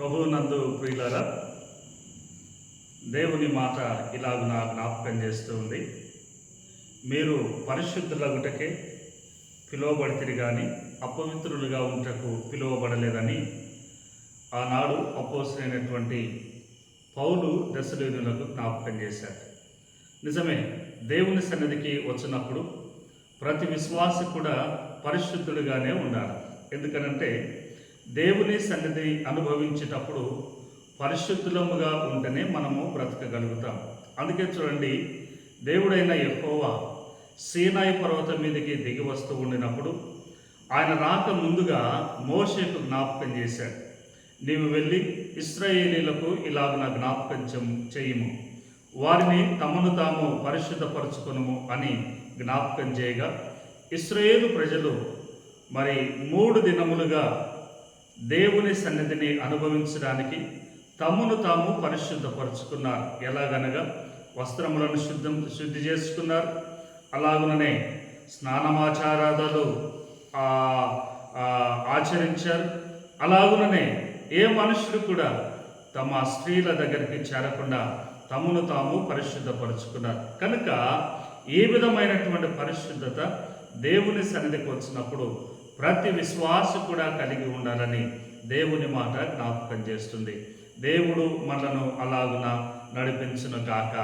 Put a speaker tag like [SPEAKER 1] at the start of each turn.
[SPEAKER 1] ప్రభువునందు ప్రియులారా, దేవుని మాట ఇలాగున జ్ఞాపకం చేస్తూ ఉంది. మీరు పరిశుద్ధులగుటకే పిలువబడితిరి కానీ అపవిత్రులుగా ఉంటకు పిలువబడలేదని ఆనాడు అపోస్తలుడైనటువంటి పౌలు దశలోనులకు జ్ఞాపకం చేశారు. నిజమే, దేవుని సన్నిధికి వచ్చినప్పుడు ప్రతి విశ్వాసి కూడా పరిశుద్ధులుగానే ఉండాలి. ఎందుకనంటే దేవుని సన్నిధి అనుభవించేటప్పుడు పరిశుద్ధులముగా ఉంటేనే మనము బ్రతకగలుగుతాం. అందుకే చూడండి, దేవుడైన యెహోవా సీనాయి పర్వతం మీదకి దిగి వస్తూ ఉండినప్పుడు ఆయన రాక ముందుగా మోషేకు జ్ఞాపకం చేశాడు. నీవు వెళ్ళి ఇశ్రాయేలీలకు ఇలాగున జ్ఞాపకం చేయము, వారిని తమను తాము పరిశుద్ధపరచుకొనుము అని జ్ఞాపకం చేయగా, ఇశ్రాయేలు ప్రజలు మరి 3 దినములుగా దేవుని సన్నిధిని అనుభవించడానికి తమను తాము పరిశుద్ధపరుచుకున్నారు. ఎలాగనగా వస్త్రములను శుద్ధి చేసుకున్నారు. అలాగుననే స్నానమాచారాలు ఆచరించారు. అలాగుననే ఏ మనుషుడు కూడా తమ స్త్రీల దగ్గరికి చేరకుండా తమను తాము పరిశుద్ధపరుచుకున్నారు. కనుక ఏ విధమైనటువంటి పరిశుద్ధత దేవుని సన్నిధికి వచ్చినప్పుడు ప్రతి విశ్వాసి కూడా కలిగి ఉండాలని దేవుని మాట జ్ఞాపకం చేస్తుంది. దేవుడు మనను అలాగున నడిపించును గాక.